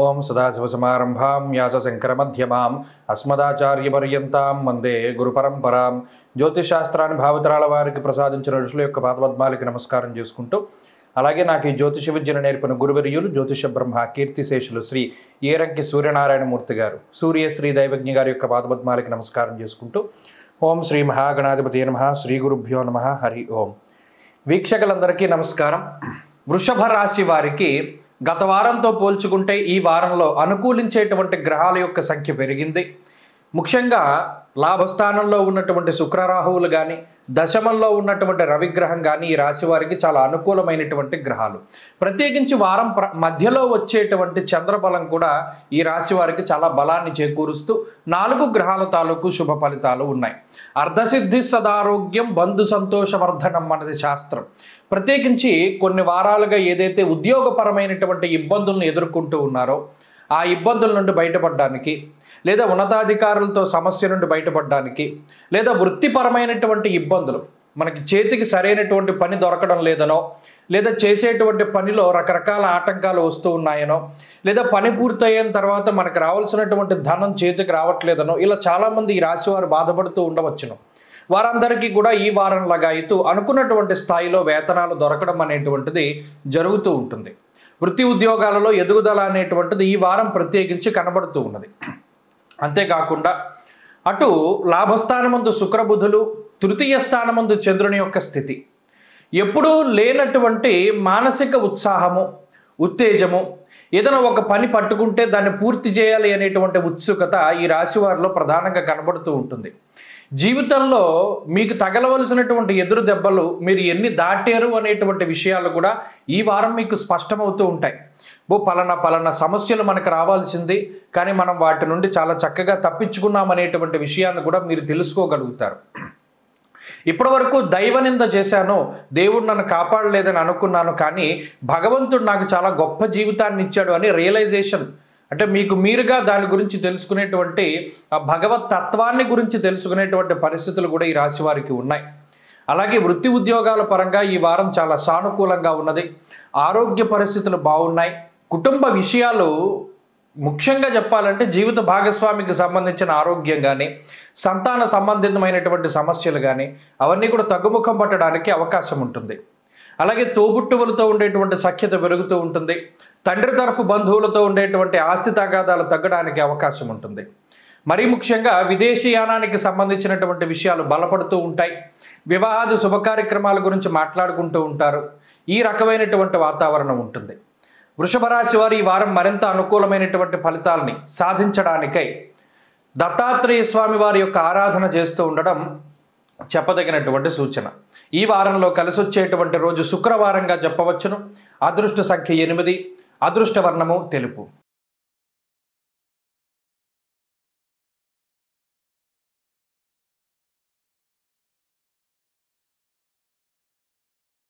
ఓం సదాశివసమారంభాం వ్యాసశంకరమధ్యమాం అస్మదాచార్యపర్యంతాం వందే గురుపరంపరాం. జ్యోతిషాస్త్రాన్ని భావితరాల వారికి ప్రసాదించిన ఋషుల యొక్క పాదపద్మాలకి నమస్కారం చేసుకుంటూ, అలాగే నాకు ఈ జ్యోతిష విద్యను నేర్పిన గురువర్యులు జ్యోతిష బ్రహ్మ కీర్తిశేషులు శ్రీ ఏరంకి సూర్యనారాయణమూర్తి గారు, సూర్యశ్రీ దైవజ్ఞ గారి యొక్క పాదపద్మాలకి నమస్కారం చేసుకుంటూ, ఓం శ్రీ మహాగణాధిపతి నమః, శ్రీ గురుభ్యో నమః, హరి ఓం. వీక్షకులందరికీ నమస్కారం. వృషభ రాశి వారికి గత వారంతో పోల్చుకుంటే ఈ వారంలో అనుకూలించేటువంటి గ్రహాల యొక్క సంఖ్య పెరిగింది. ముఖ్యంగా లాభస్థానంలో ఉన్నటువంటి శుక్రరాహువులు కానీ, దశమంలో ఉన్నటువంటి రవిగ్రహం కానీ ఈ రాశి వారికి చాలా అనుకూలమైనటువంటి గ్రహాలు. ప్రత్యేకించి వారం మధ్యలో వచ్చేటువంటి చంద్రబలం కూడా ఈ రాశి వారికి చాలా బలాన్ని చేకూరుస్తూ 4 గ్రహాల తాలూకు శుభ ఫలితాలు ఉన్నాయి. అర్ధసిద్ధి సదారోగ్యం బంధు సంతోషవర్ధనం అన్నది శాస్త్రం. ప్రత్యేకించి కొన్ని వారాలుగా ఏదైతే ఉద్యోగపరమైనటువంటి ఇబ్బందులను ఎదుర్కొంటూ ఉన్నారో ఆ ఇబ్బందుల నుండి బయటపడడానికి, లేదా ఉన్నతాధికారులతో సమస్య నుండి బయటపడడానికి, లేదా వృత్తిపరమైనటువంటి ఇబ్బందులు, మనకి చేతికి సరైనటువంటి పని దొరకడం లేదనో, లేదా చేసేటువంటి పనిలో రకరకాల ఆటంకాలు వస్తూ ఉన్నాయనో, లేదా పని పూర్తయిన తర్వాత మనకు రావాల్సినటువంటి ధనం చేతికి రావట్లేదనో, ఇలా చాలామంది ఈ రాశి వారు బాధపడుతూ ఉండవచ్చును. వారందరికీ కూడా ఈ వారం లగాయితూ అనుకున్నటువంటి స్థాయిలో వేతనాలు దొరకడం అనేటువంటిది జరుగుతూ ఉంటుంది. వృత్తి ఉద్యోగాలలో ఎదుగుదల అనేటువంటిది ఈ వారం ప్రత్యేకించి కనబడుతూ ఉన్నది. అంతేకాకుండా అటు లాభస్థానమందు శుక్రబుధులు, తృతీయ స్థానమందు చంద్రుని యొక్క స్థితి, ఎప్పుడూ లేనటువంటి మానసిక ఉత్సాహము, ఉత్తేజము, ఏదైనా ఒక పని పట్టుకుంటే దాన్ని పూర్తి చేయాలి అనేటువంటి ఉత్సుకత ఈ రాశి వారిలో ప్రధానంగా కనబడుతూ ఉంటుంది. జీవితంలో మీకు తగలవలసినటువంటి ఎదురు దెబ్బలు మీరు ఎన్ని దాటారు అనేటువంటి విషయాలు కూడా ఈ వారం మీకు స్పష్టమవుతూ ఉంటాయి. పలానా సమస్యలు మనకు రావాల్సింది, కానీ మనం వాటి నుండి చాలా చక్కగా తప్పించుకున్నాం అనేటువంటి విషయాన్ని కూడా మీరు తెలుసుకోగలుగుతారు. ఇప్పటి వరకు దైవనింద చేశాను, దేవుడు నన్ను కాపాడలేదని అనుకున్నాను, కానీ భగవంతుడు నాకు చాలా గొప్ప జీవితాన్ని ఇచ్చాడు అని రియలైజేషన్, అంటే మీకు మీరుగా దాని గురించి తెలుసుకునేటువంటి ఆ భగవత్ తత్వాన్ని గురించి తెలుసుకునేటువంటి పరిస్థితులు కూడా ఈ రాశి వారికి ఉన్నాయి. అలాగే వృత్తి ఉద్యోగాల పరంగా ఈ వారం చాలా సానుకూలంగా ఉన్నది. ఆరోగ్య పరిస్థితులు బాగున్నాయి. కుటుంబ విషయాలు, ముఖ్యంగా చెప్పాలంటే జీవిత భాగస్వామికి సంబంధించిన ఆరోగ్యం కానీ, సంతాన సంబంధితమైనటువంటి సమస్యలు కానీ అవన్నీ కూడా తగ్గుముఖం పట్టడానికి అవకాశం ఉంటుంది. అలాగే తోబుట్టువులతో ఉండేటువంటి సఖ్యత పెరుగుతూ ఉంటుంది. తండ్రి తరఫు బంధువులతో ఉండేటువంటి ఆస్తి తగాదాలు తగ్గడానికి అవకాశం ఉంటుంది. మరీ ముఖ్యంగా విదేశీయానానికి సంబంధించినటువంటి విషయాలు బలపడుతూ ఉంటాయి. వివాహాది శుభకార్యక్రమాల గురించి మాట్లాడుకుంటూ ఉంటారు. ఈ రకమైనటువంటి వాతావరణం ఉంటుంది. వృషభ రాశి వారు ఈ వారం మరింత అనుకూలమైనటువంటి ఫలితాలని సాధించడానికై దత్తాత్రేయ స్వామి వారి యొక్క ఆరాధన చేస్తూ ఉండడం చెప్పదగినటువంటి సూచన. ఈ వారంలో కలిసి వచ్చేటువంటి రోజు శుక్రవారంగా చెప్పవచ్చును. అదృష్ట సంఖ్య 8, అదృష్ట వర్ణము తెలుపు.